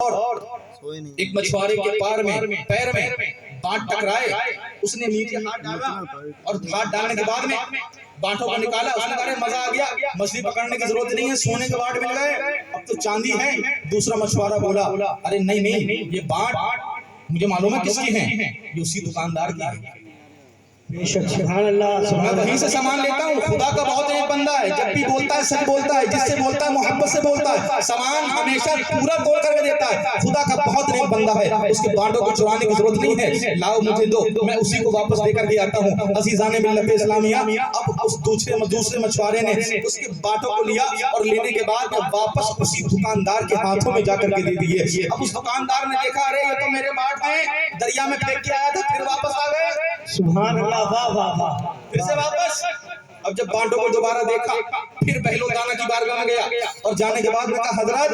और एक मछुआरे के पैर में बांट टकराए, उसने नीचे हाथ डाला और हाथ डालने के बाद में बांटों को निकाला। उसने कहा मजा आ गया, मछली पकड़ने की जरूरत नहीं है, सोने के बाट मिल गए, अब तो चांदी है। दूसरा मछुआरा बोला अरे नहीं नहीं, ये बाट मुझे मालूम है किसकी है, ये उसी दुकानदार की है। मैं वहीं से सामान लेता हूँ। खुदा का बहुत एक बंदा है, जब भी बोलता है सच बोलता है, जिससे बोलता है मोहब्बत से बोलता है, सामान हमेशा पूरा तोड़ करके देता है। खुदा का बहुत एक बंदा है, उसके बाटों को चुराने की जरूरत नहीं है। लाओ मुझे दो, मैं उसी को वापस लेकर के आता हूँ। अजीजाने मिल्लत इस्लामिया, अब उस दूसरे मछुआरे ने उसके बाटों को लिया और लेने के बाद वापस उसी दुकानदार के हाथों में जाकर के दे दिए। अब उस दुकानदार ने देखा अरे ये तो मेरे बाट हैं, दरिया में फेंक के आया था, फिर वापस आ गए। सुभान अल्लाह, वाह वाह वाह, फिर से वापस। अब जब बांटों को दोबारा देखा, फिर पहलो दाना की बारगाह में गया और जाने के बाद में कहा हजरत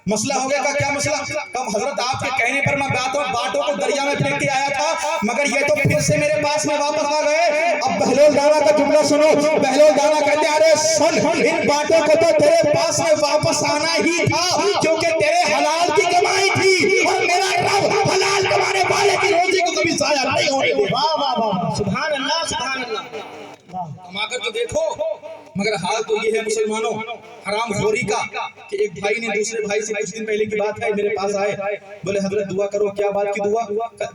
मसला हो गया। का क्या मसला? कब हजरत आपके कहने पर मैं बाटों को दरिया में फेंक के आया था, मगर ये तो फिर से मेरे पास में वापस आ गए। अब बहलोल दाना का जुमला सुनो। बहलोल दाना कहते अरे सुन, इन बाटों को तो तेरे पास में वापस आना ही था, क्योंकि तेरे हलाल की कमाई थी और मेरा रब हलाल कमाने वाले की रोजी को कभी जाया नहीं होने देगा। वाह वाह वाह, सुभान अल्लाह, सुभान अल्लाह। कमाकर तो देखो, मगर हाल तो ये है मुसलमानों हराम खोरी का कि एक भाई ने दूसरे भाई से कुछ दिन पहले की बात है, मेरे पास आए, बोले हजरत दुआ करो। क्या बात की दुआ?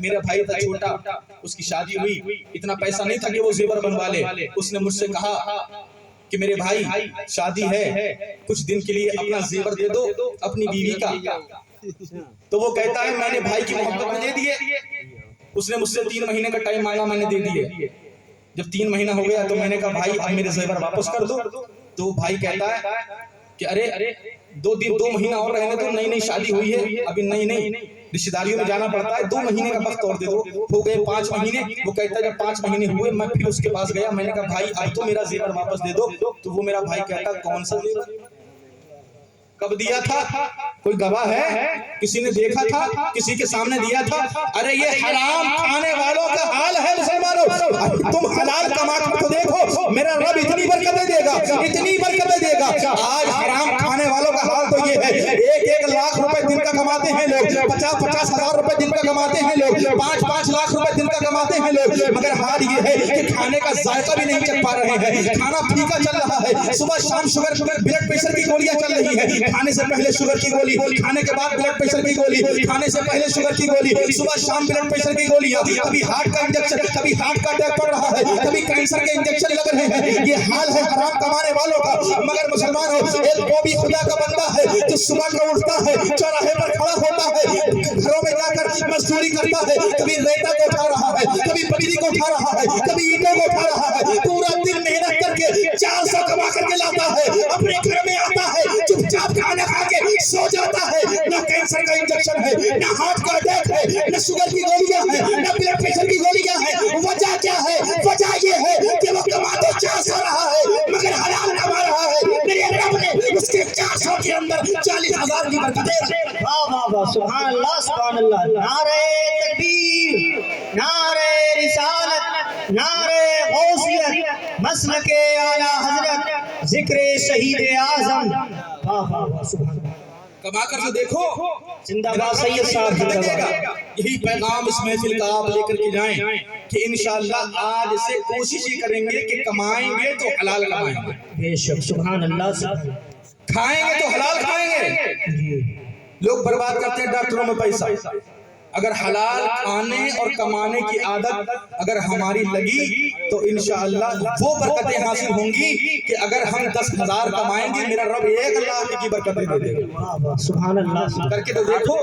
मेरा भाई था छोटा, उसकी शादी हुई, इतना पैसा नहीं था कि वो जेवर बनवा ले। उसने मुझसे कहा कि मेरे भाई शादी है, कुछ दिन के लिए अपना जेवर दे दो अपनी बीवी का। तो वो कहता है मैंने भाई की मोहब्बत में दे दिए। उसने मुझसे 3 महीने का टाइम मांगा, मैंने दे दिए। जब 3 महीना हो गया तो मैंने कहा भाई अब मेरे जेवर वापस कर दो। तो भाई कहता है कि अरे 2 महीना और रहने दो, नई नई शादी हुई है, अभी नई रिश्तेदारियों में जाना पड़ता है, 2 महीने का वक्त और दे दो। हो गए 5 महीने। वो कहता है जब 5 महीने हुए मैं फिर उसके पास गया, मैंने कहा भाई अब तो मेरा जेवर वापस दे दो। तो वो मेरा भाई कहता कौन सा जेवर, कब दिया था, कोई गवाह है, किसी ने देखा था, किसी के सामने दिया था? अरे ये हराम खाने वालों का हाल है मुसलमानों। तुम हलाल कमा कर तो देखो, मेरा रब इतनी बरकतें देगा, इतनी बरकतें देगा। आज हराम खाने वालों का हाल तो ये है, 1-1 लाख रुपए दिन का कमाते हैं लोग, 50-50 हजार रुपए दिन का कमाते हैं लोग, 5-5 लाख रुपए दिन का कमाते हैं लोग, मगर हाल ये है कि खाने का जायका भी नहीं चख पा रहे हैं। खाना फीका चल रहा है, सुबह शाम शुगर ब्लड प्रेशर की गोलियां चल रही है, खाने से पहले शुगर की गोली, खाने के बाद ब्लड प्रेशर की गोली, खाने से पहले शुगर की गोली, सुबह शाम ब्लड प्रेशर की गोलियां, कभी हार्ट का इंजेक्शन, कभी हार्ट का अटैक पड़ रहा है, कभी कैंसर के इंजेक्शन लग रहे हैं। ये हाल है हराम कमाने वालों का। मगर मुसलमानों, एक वो भी खुदा का बंदा है जो सुबह को उठता है, चौराहे पर खड़ा होता है, घरों में जाकर मजदूरी करता है, कभी रेता को उठा रहा है, कभी पटरी को उठा रहा है, कभी ईंटों को उठा रहा है, पूरा दिन मेहनत करके 400 कमा करके लाता है, अपने घर में आता है, चुपचाप खाना खा के सो जाता है। ना कैंसर का इंजेक्शन है, ना हार्ट का अटैक है, ना शुगर की गोलियां हैं, ना ब्लड प्रेशर की गोलियां हैं। वजह क्या है? वजह ये है कि वो कमा तो 400 रहा है, मगर हलाल कमा रहा है। मेरे रब ने उसके 400 के अंदर 40,000 की बरकतें। वाह वाह वाह, सुभान अल्लाह, सुभान अल्लाह। नारे तकबीर, नारे रिसालत, नारे गौसियत, मसलके आला हजरत, जिक्र शहीद आजम। वाह वाह वाह, सुभान अल्लाह। कमा कर तो देखो, जिंदाबाद सैयद साहब, जिंदाबाद। यही पैगाम इस महफिल का आप लेकर के जाएं कि इंशाअल्लाह आज से कोशिश ही करेंगे कि कमाएंगे तो हलाल कमाएंगे, बेशक, सुभान अल्लाह। खाएंगे तो हलाल खाएंगे। लोग बर्बाद करते हैं डॉक्टरों में पैसा। अगर हलाल खाने और कमाने की आदत अगर हमारी लगी तो इंशाअल्लाह वो बरकतें हासिल होंगी कि अगर हम 10,000 कमाएंगे, मेरा रब 1 लाख की बरकतें दे देगा। सुभान अल्लाह, करके तो देखो।